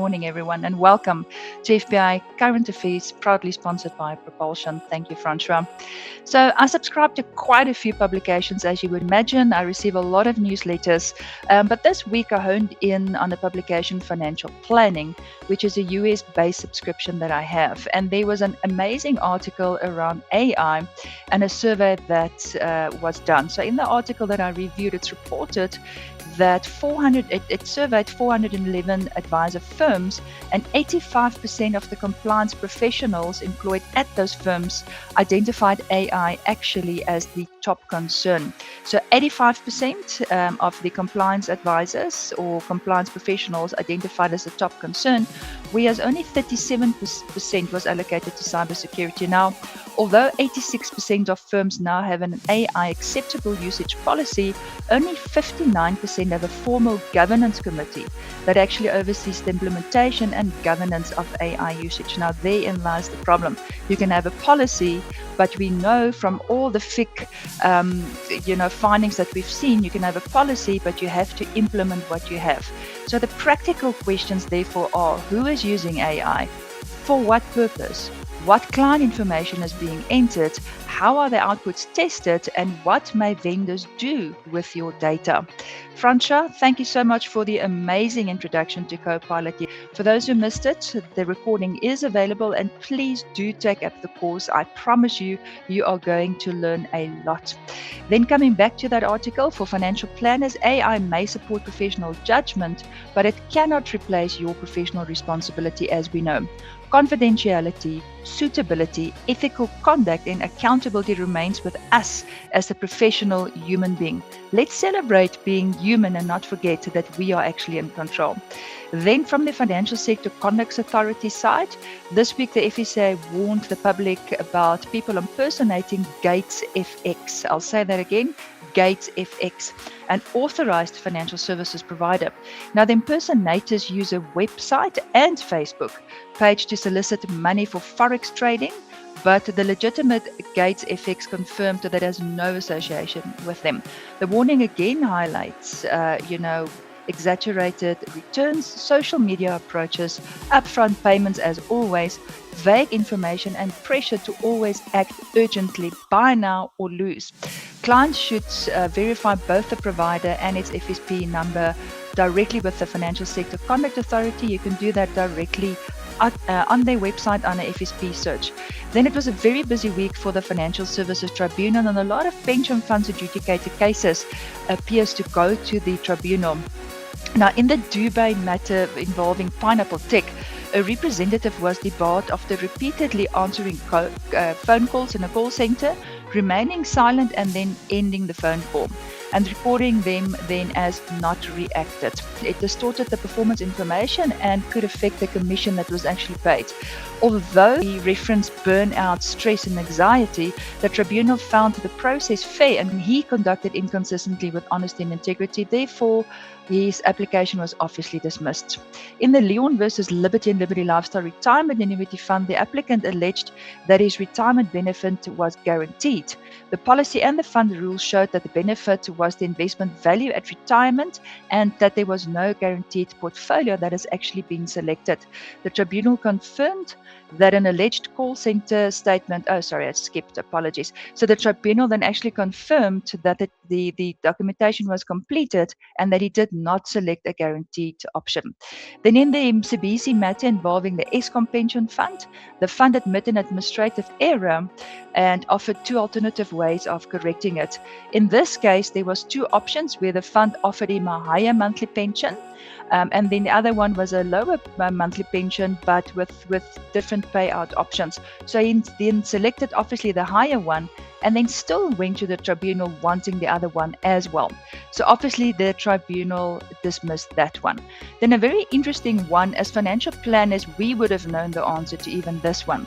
morning, everyone, and welcome to FPI Current Affairs, proudly sponsored by Propulsion. Thank you, Francois. So I subscribe to quite a few publications, as you would imagine. I receive a lot of newsletters, but this week I honed in on the publication Financial Planning, which is a US-based subscription that I have. And there was an amazing article around AI and a survey that was done. So in the article that I reviewed, it's reported that it surveyed 411 advisor firms, and 85% of the compliance professionals employed at those firms identified AI actually as the top concern. So 85% of the compliance advisors or compliance professionals identified as the top concern, whereas only 37% was allocated to cybersecurity. Now, although 86% of firms now have an AI acceptable usage policy, only 59% have a formal governance committee that actually oversees the implementation and governance of AI usage. Now, therein lies the problem. You can have a policy, but we know from all the FIC, findings that we've seen, you can have a policy, but you have to implement what you have. So the practical questions, therefore, are: who is using AI? For what purpose? What client information is being entered? How are the outputs tested? And what may vendors do with your data? Francois, thank you so much for the amazing introduction to Copilot. For those who missed it, the recording is available, and please do take up the course. I promise you, you are going to learn a lot. Then coming back to that article, for financial planners, AI may support professional judgment, but it cannot replace your professional responsibility, as we know. Confidentiality, suitability, ethical conduct, and accountability remains with us as a professional human being. Let's celebrate being human and not forget that we are actually in control. Then from the Financial Sector Conduct Authority side, this week the FSCA warned the public about people impersonating Gates FX. I'll say that again. Gates FX, an authorized financial services provider. Now, the impersonators use a website and Facebook page to solicit money for forex trading, but the legitimate Gates FX confirmed that it has no association with them. The warning again highlights, exaggerated returns, social media approaches, upfront payments as always, vague information, and pressure to always act urgently, buy now or lose. Clients should verify both the provider and its FSP number directly with the Financial Sector Conduct Authority. You can do that directly on their website on a FSP search. Then it was a very busy week for the Financial Services Tribunal, and a lot of pension funds adjudicated cases appears to go to the tribunal. Now, in the Dubai matter involving Pineapple Tech, a representative was debarred after repeatedly answering phone calls in a call center, remaining silent and then ending the phone call, and reporting them then as not reacted. It distorted the performance information and could affect the commission that was actually paid. Although he referenced burnout, stress, and anxiety, the tribunal found the process fair and he conducted inconsistently with honesty and integrity. Therefore, his application was obviously dismissed. In the Leon versus Liberty and Liberty Lifestyle Retirement Annuity Fund, the applicant alleged that his retirement benefit was guaranteed. The policy and the fund rules showed that the benefit was the investment value at retirement and that there was no guaranteed portfolio that has actually been selected. The tribunal confirmed that an alleged call center statement, apologies. So the tribunal then actually confirmed that the documentation was completed and that he did not select a guaranteed option. Then in the Mcebisi matter involving the Eskom pension fund, the fund admitted an administrative error and offered two alternative ways of correcting it. In this case, there was two options where the fund offered him a higher monthly pension, and then the other one was a lower monthly pension, but with different payout options. So he then selected obviously the higher one, and then still went to the tribunal wanting the other one as well. So obviously the tribunal dismissed that one. Then a very interesting one, as financial planners, we would have known the answer to even this one.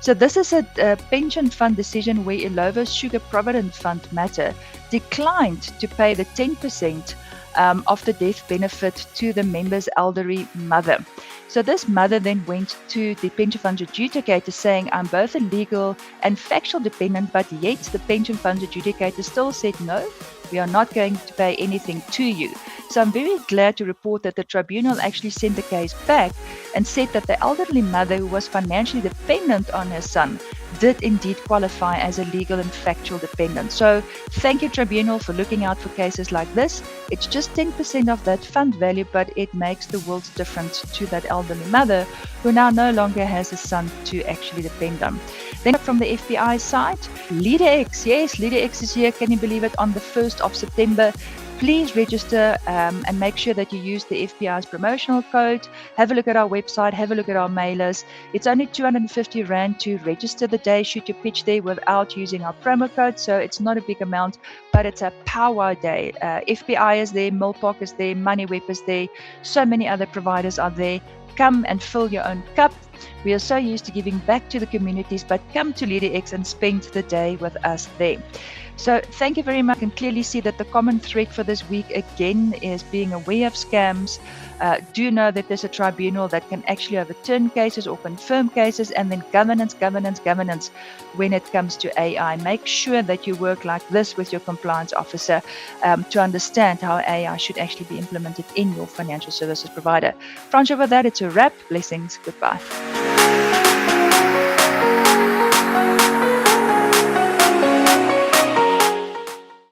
So this is a pension fund decision where Ilovo's Sugar Provident Fund matter declined to pay the 10% of the death benefit to the member's elderly mother. So this mother then went to the pension fund adjudicator saying, I'm both a legal and factual dependent, but yet the pension fund adjudicator still said, no, We are not going to pay anything to you. So I'm very glad to report that the tribunal actually sent the case back and said that the elderly mother who was financially dependent on her son did indeed qualify as a legal and factual dependent. So thank you, Tribunal, for looking out for cases like this. It's just 10% of that fund value, but it makes the world's difference to that elderly mother who now no longer has a son to actually depend on. Then from the FPI side, Leaderex. Yes, Leaderex is here. Can you believe it? On the 1st of September. Please register and make sure that you use the FPI's promotional code. Have a look at our website, have a look at our mailers. It's only 250 Rand to register the day, shoot your pitch there without using our promo code. So it's not a big amount, but it's a power day. FPI is there, Milpark is there, MoneyWeb is there. So many other providers are there. Come and fill your own cup. We are so used to giving back to the communities, but come to Leaderex and spend the day with us there. So thank you very much. I can clearly see that the common thread for this week again is being aware of scams. Do know that there's a tribunal that can actually overturn cases or confirm cases, and then governance when it comes to AI. Make sure that you work like this with your compliance officer to understand how AI should actually be implemented in your financial services provider. Fransha, with that, it's a wrap. Blessings. Goodbye.